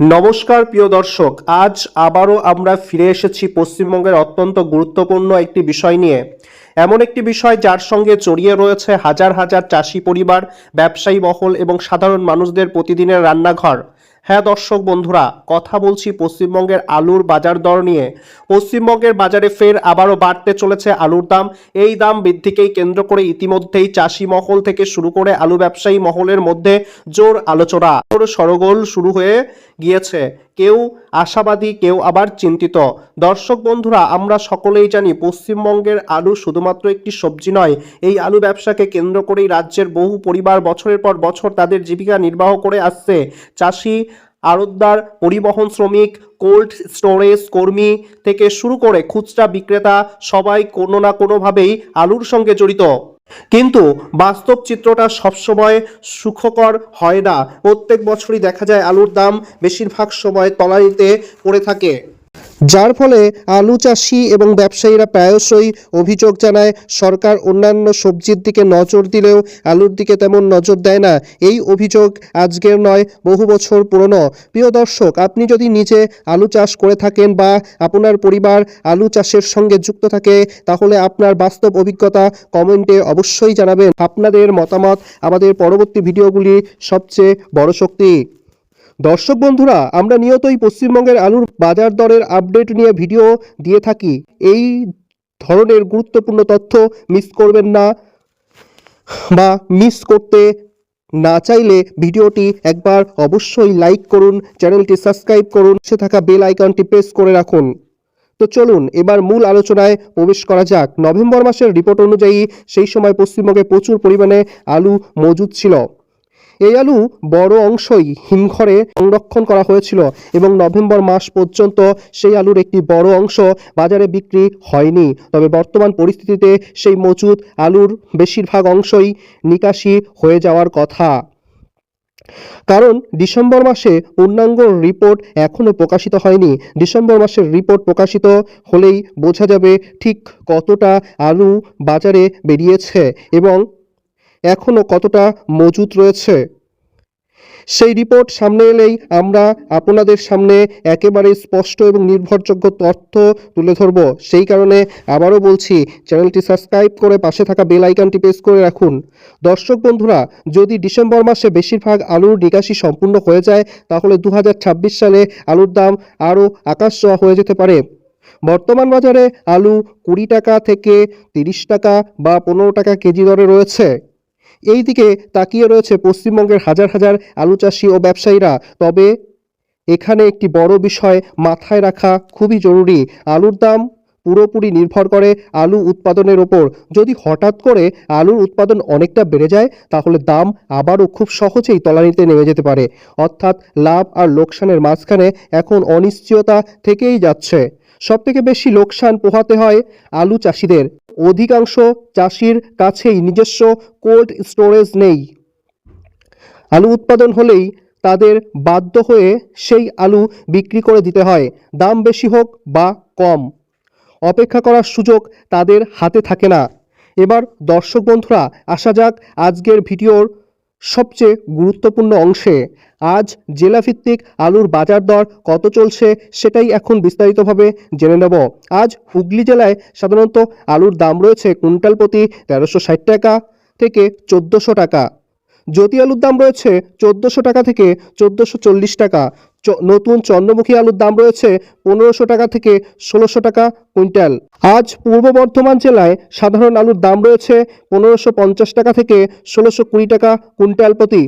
নমস্কার প্রিয় দর্শক, আজ আবারও আমরা ফিরে এসেছি পশ্চিমবঙ্গের অত্যন্ত গুরুত্বপূর্ণ একটি বিষয় নিয়ে। এমন একটি বিষয় যার সঙ্গে জড়িয়ে রয়েছে হাজার হাজার চাষি পরিবার, ব্যবসায়ী মহল এবং সাধারণ মানুষদের প্রতিদিনের রান্নাঘর। হ্যাঁ দর্শক বন্ধুরা, কথা বলছি পশ্চিমবঙ্গের আলুর বাজার দর নিয়ে। পশ্চিমবঙ্গের বাজারে ফের আবারও বাড়তে চলেছে আলুর দাম। এই দাম বৃদ্ধিকেই কেন্দ্র করে ইতিমধ্যেই চাষি মহল থেকে শুরু করে আলু ব্যবসায়ী মহলের মধ্যে জোর আলোচনা, সরগোল শুরু হয়ে গিয়েছে। কেউ আশাবাদী, কেউ আবার চিন্তিত। দর্শক বন্ধুরা, আমরা সকলেই জানি পশ্চিমবঙ্গের আলু শুধুমাত্র একটি সবজি নয়। এই আলু ব্যবসাকে কেন্দ্র করেই রাজ্যের বহু পরিবার বছরের পর বছর তাদের জীবিকা নির্বাহ করে আসছে। চাষি, আড়তদার, পরিবহন শ্রমিক, কোল্ড স্টোরেজ কর্মী থেকে শুরু করে খুচরা বিক্রেতা সবাই কোনো না কোনোভাবেই আলুর সঙ্গে জড়িত। কিন্তু বাস্তব চিত্রটা সবসময় সুখকর হয় না। প্রত্যেক বছরই দেখা যায় আলুর দাম বেশিরভাগ সময় তলানিতে পড়ে থাকে, যার ফলে আলু চাষি এবং ব্যবসায়ীরা প্রায়শই অভিযোগ জানায় সরকার অন্যান্য সবজির দিকে নজর দিলেও আলুর দিকে তেমন নজর দেয় না। এই অভিযোগ আজকের নয়, বহু বছর পুরনো। প্রিয় দর্শক, আপনি যদি নিজে আলু চাষ করে থাকেন বা আপনার পরিবার আলু চাষের সঙ্গে যুক্ত থাকে, তাহলে আপনার বাস্তব অভিজ্ঞতা কমেন্টে অবশ্যই জানাবেন। আপনাদের মতামত আমাদের পরবর্তী ভিডিওগুলি সবচেয়ে বড় শক্তি। দর্শক বন্ধুরা, আমরা নিয়তই পশ্চিমবঙ্গের আলুর বাজার দরের আপডেট নিয়ে ভিডিও দিয়ে থাকি। এই ধরনের গুরুত্বপূর্ণ তথ্য মিস করবেন না, বা মিস করতে না চাইলে ভিডিওটি একবার অবশ্যই লাইক করুন, চ্যানেলটি সাবস্ক্রাইব করুন, সে থাকা বেল আইকনটি প্রেস করে রাখুন। তো চলুন এবার মূল আলোচনায় প্রবেশ করা যাক। নভেম্বর মাসের রিপোর্ট অনুযায়ী সেই সময় পশ্চিমবঙ্গে প্রচুর পরিমাণে আলু মজুদ ছিল। এই আলু বড় অংশই হিমঘরে সংরক্ষণ করা হয়েছিল এবং নভেম্বর মাস পর্যন্ত সেই আলুর একটি বড় অংশ বাজারে বিক্রি হয়নি। তবে বর্তমান পরিস্থিতিতে সেই মজুদ আলুর বেশিরভাগ অংশই নিকাশি হয়ে যাওয়ার কথা। কারণ ডিসেম্বর মাসে পূর্ণাঙ্গ রিপোর্ট এখনও প্রকাশিত হয়নি। ডিসেম্বর মাসের রিপোর্ট প্রকাশিত হলেই বোঝা যাবে ঠিক কতটা আলু বাজারে বেরিয়েছে এবং এখনও কতটা মজুদ রয়েছে। সেই রিপোর্ট সামনে এলেই আমরা আপনাদের সামনে একেবারে স্পষ্ট এবং নির্ভরযোগ্য তথ্য তুলে ধরব। সেই কারণে আবারও বলছি, চ্যানেলটি সাবস্ক্রাইব করে পাশে থাকা বেল আইকনটি প্রেস করে রাখুন। দর্শক বন্ধুরা, যদি ডিসেম্বর মাসে বেশিরভাগ আলুর নিকাশি সম্পূর্ণ হয়ে যায়, তাহলে 2026 সালে আলুর দাম আরও আকাশ ছোঁয়া হয়ে যেতে পারে। বর্তমান বাজারে আলু 20 টাকা থেকে 30 টাকা বা 15 টাকা কেজি দরে রয়েছে। এই দিকে তাকিয়ে রয়েছে পশ্চিমবঙ্গের হাজার হাজার আলু চাষি ও ব্যবসায়ীরা। তবে এখানে একটি বড় বিষয় মাথায় রাখা খুবই জরুরি। আলুর দাম পুরোপুরি নির্ভর করে আলু উৎপাদনের ওপর। যদি হঠাৎ করে আলুর উৎপাদন অনেকটা বেড়ে যায়, তাহলে দাম আবারও খুব সহজেই তলানিতে নেমে যেতে পারে। অর্থাৎ লাভ আর লোকসানের মাঝখানে এখন অনিশ্চয়তা থেকেই যাচ্ছে। সবথেকে বেশি লোকসান পোহাতে হয় আলু চাষিদের। অধিকাংশ চাষির কাছেই নিজস্ব কোল্ড স্টোরেজ নেই। আলু উৎপাদন হলেই তাদের বাধ্য হয়ে সেই আলু বিক্রি করে দিতে হয়, দাম বেশি হোক বা কম। অপেক্ষা করার সুযোগ তাদের হাতে থাকে না। এবার দর্শক বন্ধুরা, আসা যাক আজকের ভিডিওর সবচেয়ে গুরুত্বপূর্ণ অংশে। আজ জেলাভিত্তিক আলুর বাজার দর কত চলছে সেটাই এখন বিস্তারিতভাবে জেনে নেব। আজ হুগলি জেলায় সাধারণত আলুর দাম রয়েছে কুইন্টাল প্রতি 1360 টাকা থেকে 1400 টাকা। জ্যোতি আলুর দাম রয়েছে 1400 টাকা থেকে 1440 টাকা। নতুন চন্দ্রমুখী আলুর দাম রয়েছে 1500 টাকা থেকে 1600 টাকা কুইন্টাল। আজ পূর্ব বর্ধমান জেলায় সাধারণ আলুর দাম রয়েছে 1550 টাকা থেকে 1620 টাকা কুইন্টাল প্রতি।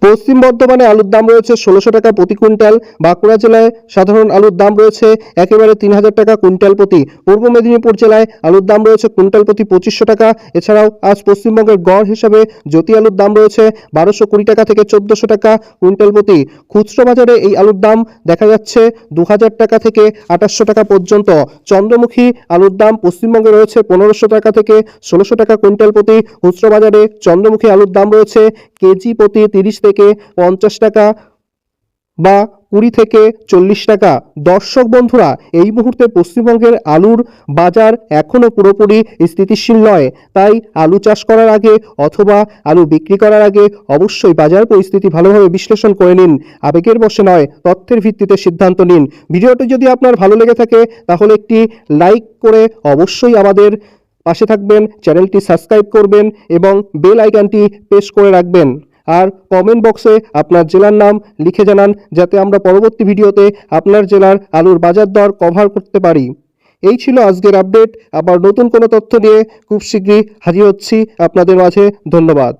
পশ্চিম বর্ধমানে আলুর দাম রয়েছে 1600 টাকা প্রতি কুইন্টাল। বাঁকুড়া জেলায় সাধারণ আলুর দাম রয়েছে একেবারে 3000 টাকা কুইন্টাল প্রতি। পূর্ব মেদিনীপুর জেলায় আলুর দাম রয়েছে কুইন্টাল প্রতি 2500 টাকা। এছাড়াও আজ পশ্চিমবঙ্গের গড় হিসাবে জ্যোতি আলুর দাম রয়েছে 1220 টাকা থেকে 1400 টাকা কুইন্টাল প্রতি। খুচরো বাজারে এই আলুর দাম দেখা যাচ্ছে 2000 টাকা থেকে 2800 টাকা পর্যন্ত। চন্দ্রমুখী আলুর দাম পশ্চিমবঙ্গে রয়েছে 1500 টাকা থেকে 1600 টাকা কুইন্টাল প্রতি। খুচরো বাজারে চন্দ্রমুখী আলুর দাম রয়েছে কেজি প্রতি 30 থেকে 50 টাকা। বা 20 থেকে 40 টাকা। দর্শক বন্ধুরা, এই মুহূর্তে পশ্চিমবঙ্গের আলুর বাজার এখনও পুরোপুরি স্থিতিশীল নয়, তাই আলু চাষ করার আগে অথবা আলু বিক্রি করার আগে অবশ্যই বাজার পরিস্থিতি ভালোভাবে বিশ্লেষণ করে নিন। আবেগের বশে নয়, তথ্যের ভিত্তিতে সিদ্ধান্ত নিন। ভিডিওটি যদি আপনার ভালো লেগে থাকে তাহলে একটি লাইক করে অবশ্যই আমাদের পাশে থাকবেন, চ্যানেলটি সাবস্ক্রাইব করবেন এবং বেল আইকনটি প্রেস করে রাখবেন। আর কমেন্ট বক্সে আপনার জেলার নাম লিখে জানান, যাতে আমরা পরবর্তী ভিডিওতে আপনার জেলার আলুর বাজার দর কভার করতে পারি। এই ছিল আজকের আপডেট। আবার নতুন কোনো তথ্য নিয়ে খুব শীঘ্রই হাজির হচ্ছি আপনাদের মাঝে। ধন্যবাদ।